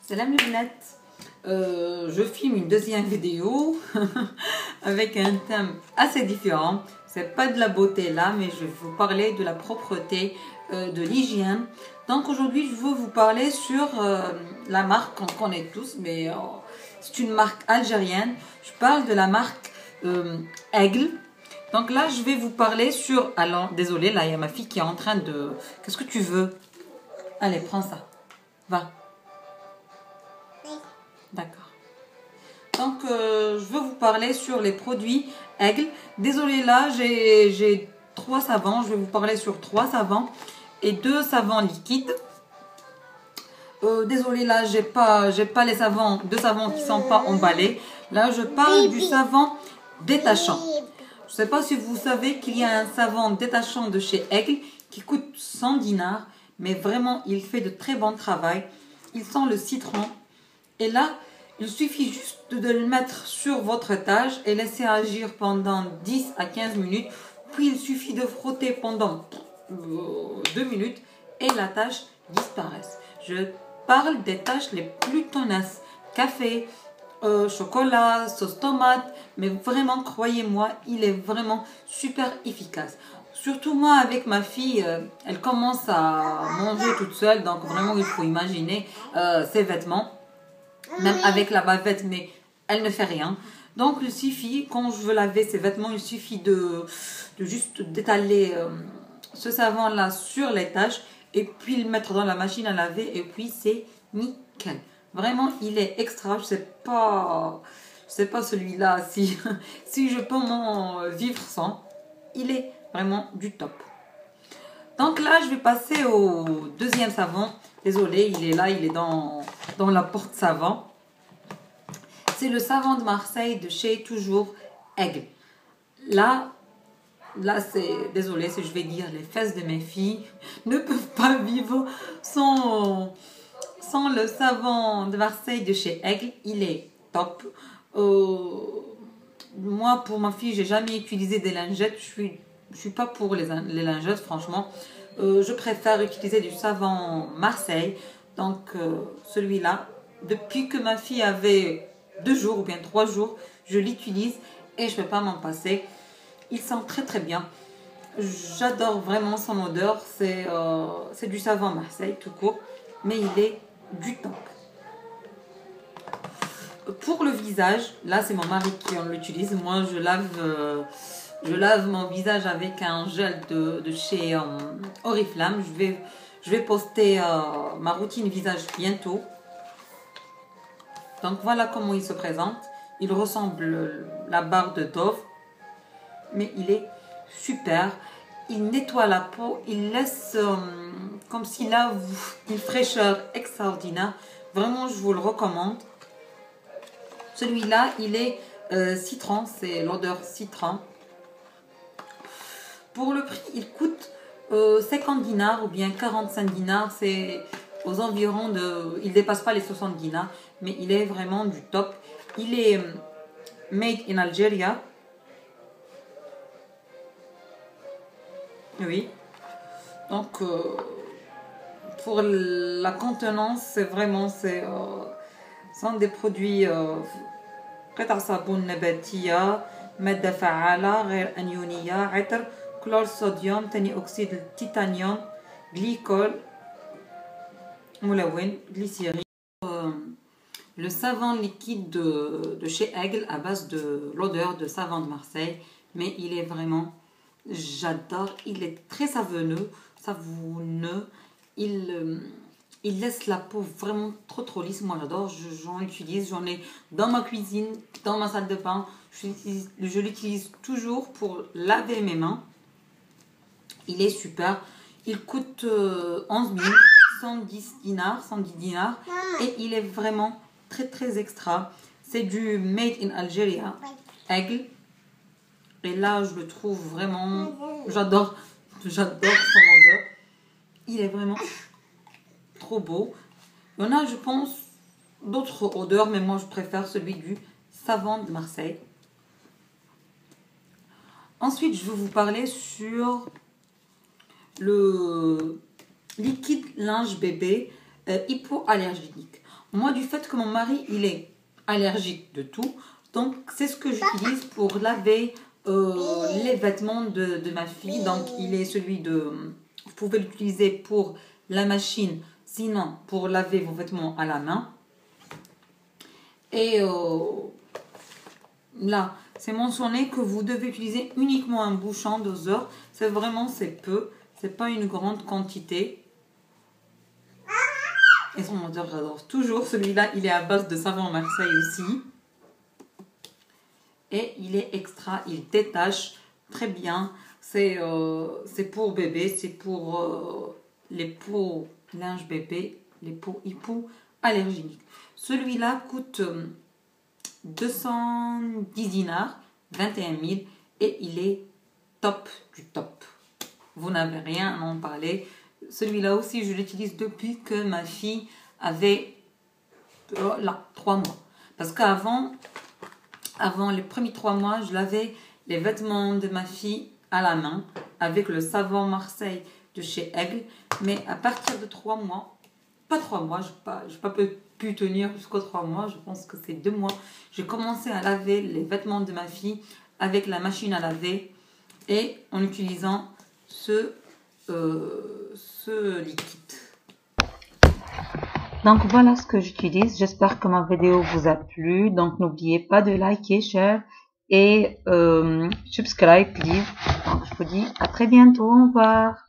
Salam les lunettes. Je filme une deuxième vidéo avec un thème assez différent. C'est pas de la beauté là, mais je vais vous parler de la propreté, de l'hygiène. Donc aujourd'hui, je veux vous parler sur la marque qu'on connaît tous, mais c'est une marque algérienne. Je parle de la marque Aigle. Donc là, je vais vous parler sur... Alors, désolé, là, il y a ma fille qui est en train de... Qu'est-ce que tu veux? Allez, prends ça. Va. D'accord. Donc, je veux vous parler sur les produits Aigle. Désolé, là, j'ai 3 savons. Je vais vous parler sur 3 savons et 2 savons liquides. Désolé, là, j'ai pas les savons, 2 savons qui sont pas emballés. Là, je parle du savon détachant. Je ne sais pas si vous savez qu'il y a un savon détachant de chez Aigle qui coûte 100 dinars, mais vraiment, il fait de très bon travail. Il sent le citron. Et là, il suffit juste de le mettre sur votre étage et laisser agir pendant 10 à 15 minutes. Puis, il suffit de frotter pendant 2 minutes et la tache disparaît. Je parle des taches les plus tenaces. Café, chocolat, sauce tomate, mais vraiment, croyez-moi, il est vraiment super efficace. Surtout moi, avec ma fille, elle commence à manger toute seule, donc vraiment, il faut imaginer ses vêtements, même avec la bavette, mais elle ne fait rien. Donc, il suffit, quand je veux laver ses vêtements, il suffit de juste d'étaler ce savon-là sur les taches et puis le mettre dans la machine à laver et puis c'est nickel. Vraiment, il est extra. Je sais pas celui-là si je peux m'en vivre sans. Il est vraiment du top. Donc là, je vais passer au deuxième savon. Désolé, il est là, il est dans la porte savon. C'est le savon de Marseille de chez toujours Aigle. Là c'est, désolé si je vais dire, les fesses de mes filles ne peuvent pas vivre sans le savon de Marseille de chez Aigle. Il est top. Moi, pour ma fille, j'ai jamais utilisé des lingettes. Je suis pas pour les lingettes, franchement. Je préfère utiliser du savon Marseille. Donc, celui-là, depuis que ma fille avait 2 jours ou bien 3 jours, je l'utilise et je ne peux pas m'en passer. Il sent très très bien. J'adore vraiment son odeur. C'est du savon Marseille tout court, mais il est du top. Pour le visage, là c'est mon mari qui en l'utilise. Moi je lave mon visage avec un gel de chez Oriflamme. Je vais poster ma routine visage bientôt. Donc voilà comment il se présente. Il ressemble à la barre de Dove, mais il est super. Il nettoie la peau, il laisse comme s'il a une fraîcheur extraordinaire. Vraiment, je vous le recommande. Celui-là, il est citron, c'est l'odeur citron. Pour le prix, il coûte 50 dinars ou bien 45 dinars. C'est aux environs de... Il ne dépasse pas les 60 dinars, mais il est vraiment du top. Il est made in Algeria. Oui. Donc, pour la contenance, c'est vraiment... sont des produits قطع صابون نباتية مادة فعالة غير أنيونية عطر كلور صوديوم ثاني أكسيد التيتانيوم glycol ملون glycérine. Le savon liquide de chez Aigle à base de l'odeur de savon de Marseille, mais il est vraiment, j'adore, il est très savonneux, il laisse la peau vraiment trop lisse. Moi j'adore, j'en utilise, j'en ai dans ma cuisine, dans ma salle de bain. Je l'utilise toujours pour laver mes mains. Il est super. Il coûte 11 000, 110 dinars et il est vraiment très extra. C'est du Made in Algeria, Aigle. Et là je le trouve vraiment, j'adore son odeur. Il est vraiment trop beau. Il y en a, je pense, d'autres odeurs, mais moi je préfère celui du savon de Marseille. Ensuite, je vais vous parler sur le liquide linge bébé hypoallergénique. Moi, du fait que mon mari, il est allergique de tout, donc c'est ce que j'utilise pour laver les vêtements de ma fille. Donc, il est celui de... Vous pouvez l'utiliser pour la machine, sinon pour laver vos vêtements à la main. Et là, c'est mentionné que vous devez utiliser uniquement un bouchon doseur. C'est vraiment, c'est peu. C'est pas une grande quantité. Et son odeur, j'adore toujours. Celui-là, il est à base de savon Marseille aussi. Et il est extra, il détache très bien. C'est pour bébé, c'est pour les peaux linge bébé, les peaux hypoallergéniques. Celui-là coûte 210 dinars, 21 000, et il est top du top. Vous n'avez rien à en parler. Celui-là aussi, je l'utilise depuis que ma fille avait 3 mois. Parce qu'avant les premiers 3 mois, je lavais les vêtements de ma fille à la main avec le savon Marseille de chez Aigle. Mais à partir de 3 mois, pas 3 mois, je n'ai pas pu tenir jusqu'aux 3 mois, je pense que c'est 2 mois. J'ai commencé à laver les vêtements de ma fille avec la machine à laver et en utilisant ce liquide. Donc voilà ce que j'utilise. J'espère que ma vidéo vous a plu. Donc n'oubliez pas de liker, share et subscribe, please. Donc je vous dis à très bientôt. Au revoir.